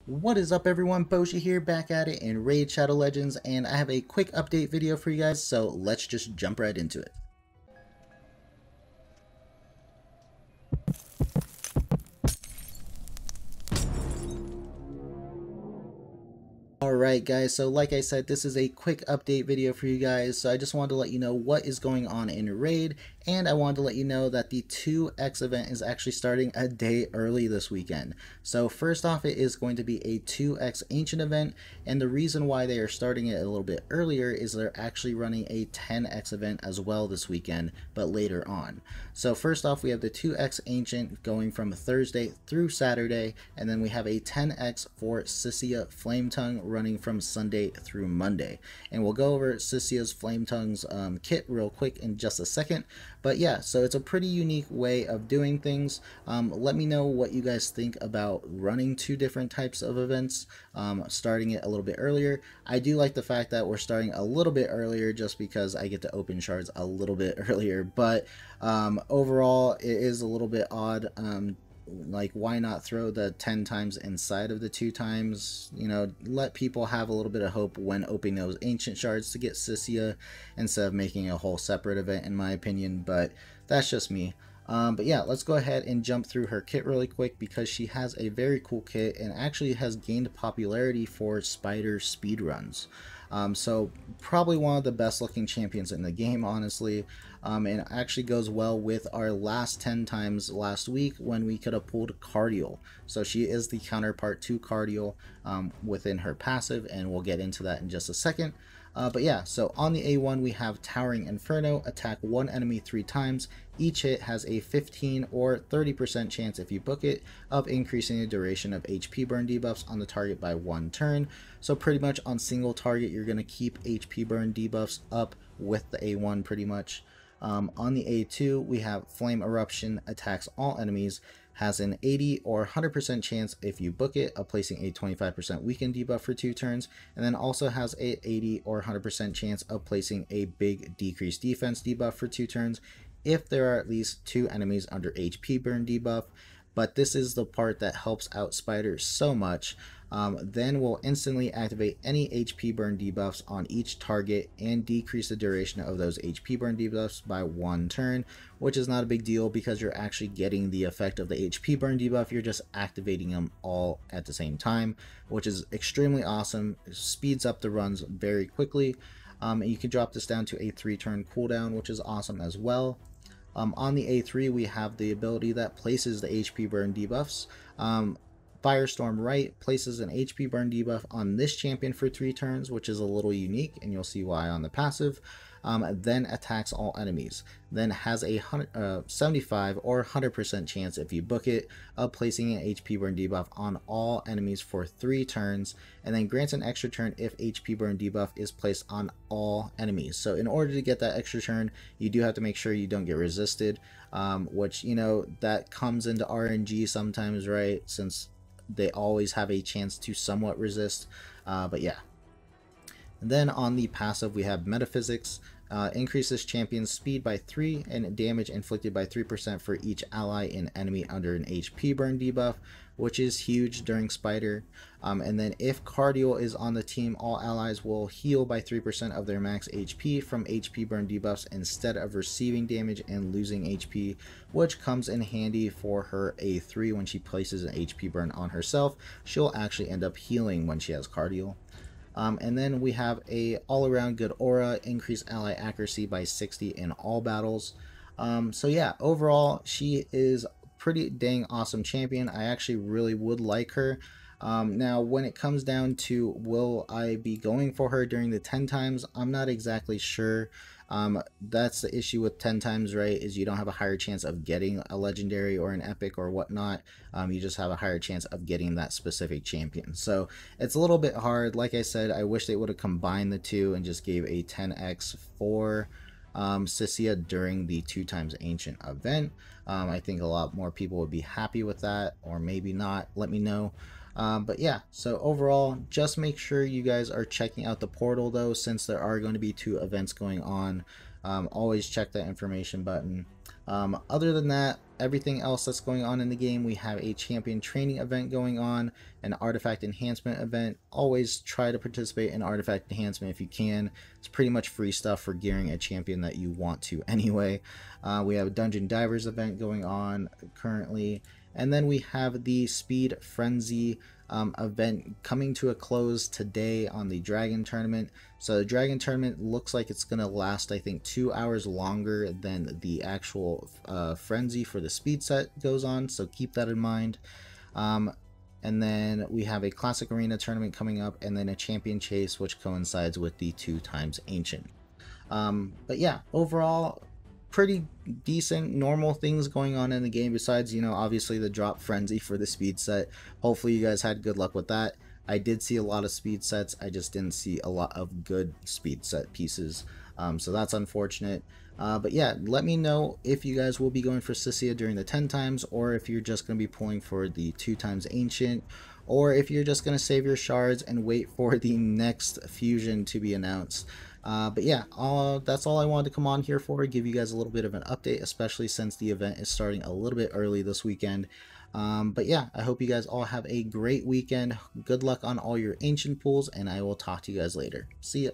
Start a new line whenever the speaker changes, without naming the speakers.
What is up everyone, Boshi here, back at it in Raid Shadow Legends, and I have a quick update video for you guys, so let's just jump right into it. Alright guys, so like I said, this is a quick update video for you guys, so I just wanted to let you know what is going on in Raid, and I wanted to let you know that the 2x event is actually starting a day early this weekend. So first off, it is going to be a 2x Ancient event, and the reason why they are starting it a little bit earlier is they're actually running a 10x event as well this weekend, but later on. So first off, we have the 2x Ancient going from Thursday through Saturday, and then we have a 10x for Sicia Flametongue running from Sunday through Monday. And we'll go over Sicia's Flametongue's kit real quick in just a second. But yeah, so it's a pretty unique way of doing things. Let me know what you guys think about running two different types of events, starting it a little bit earlier. I do like the fact that we're starting a little bit earlier just because I get to open shards a little bit earlier, but overall it is a little bit odd. Like, why not throw the 10 times inside of the 2 times? You know, let people have a little bit of hope when opening those ancient shards to get Sicia instead of making a whole separate event, in my opinion, but that's just me. But yeah, let's go ahead and jump through her kit really quick because she has a very cool kit and actually has gained popularity for spider speedruns. So probably one of the best looking champions in the game, honestly, and actually goes well with our last 10 times last week when we could have pulled Cardial. So she is the counterpart to Cardial within her passive, and we'll get into that in just a second. But yeah, so on the A1 we have Towering Inferno, attack one enemy 3 times. Each hit has a 15 or 30% chance, if you book it, of increasing the duration of HP burn debuffs on the target by 1 turn. So pretty much on single target you're going to keep HP burn debuffs up with the A1 pretty much. On the A2 we have Flame Eruption, attacks all enemies, has an 80 or 100% chance, if you book it, of placing a 25% weaken debuff for 2 turns, and then also has a 80 or 100% chance of placing a big decreased defense debuff for 2 turns if there are at least 2 enemies under HP burn debuff. But this is the part that helps out spiders so much. Then we'll instantly activate any HP burn debuffs on each target and decrease the duration of those HP burn debuffs by 1 turn, which is not a big deal because you're actually getting the effect of the HP burn debuff. You're just activating them all at the same time, which is extremely awesome. It speeds up the runs very quickly. And you can drop this down to a 3-turn cooldown, which is awesome as well. On the A3 we have the ability that places the HP burn debuffs. Firestorm Right places an HP burn debuff on this champion for 3 turns, which is a little unique, and you'll see why on the passive. Then attacks all enemies. Then has a 75 or 100% chance, if you book it, of placing an HP burn debuff on all enemies for 3 turns, and then grants an extra turn if HP burn debuff is placed on all enemies. So in order to get that extra turn, you do have to make sure you don't get resisted, which, you know, that comes into RNG sometimes, right, since they always have a chance to somewhat resist. But yeah. And then on the passive we have Metaphysics, increases champion's speed by 3 and damage inflicted by 3% for each ally and enemy under an HP burn debuff, which is huge during Spider. And then if Cardial is on the team, all allies will heal by 3% of their max HP from HP burn debuffs instead of receiving damage and losing HP, which comes in handy for her A3 when she places an HP burn on herself. She'll actually end up healing when she has Cardial. And then we have a all-around good aura, increase ally accuracy by 60 in all battles. So yeah, overall she is pretty dang awesome champion. I actually really would like her. Now when it comes down to will I be going for her during the 10 times, I'm not exactly sure. That's the issue with 10 times, right, is you don't have a higher chance of getting a legendary or an epic or whatnot. You just have a higher chance of getting that specific champion. So it's a little bit hard. Like I said, I wish they would have combined the two and just gave a 10x for Sicia during the 2 times ancient event. I think a lot more people would be happy with that, or maybe not. Let me know. But yeah, so overall, just make sure you guys are checking out the portal though, since there are going to be 2 events going on. Always check that information button. Other than that, everything else that's going on in the game, we have a champion training event going on, an artifact enhancement event. Always try to participate in artifact enhancement if you can. It's pretty much free stuff for gearing a champion that you want to anyway. We have a dungeon divers event going on currently, and then we have the speed frenzy event coming to a close today on the dragon tournament. So the dragon tournament looks like it's going to last, I think, 2 hours longer than the actual frenzy for the speed set goes on, so keep that in mind. And then we have a classic arena tournament coming up, and then a champion chase, which coincides with the 2x ancient. But yeah, overall, pretty decent normal things going on in the game, besides, you know, obviously the drop frenzy for the speed set. Hopefully you guys had good luck with that. I did see a lot of speed sets, I just didn't see a lot of good speed set pieces, so that's unfortunate. But yeah, let me know if you guys will be going for Sicia during the 10 times, or if you're just going to be pulling for the 2x ancient, or if you're just going to save your shards and wait for the next fusion to be announced. But yeah, that's all I wanted to come on here for, give you guys a little bit of an update, especially since the event is starting a little bit early this weekend. But yeah, I hope you guys all have a great weekend. Good luck on all your ancient pools, and I will talk to you guys later. See ya.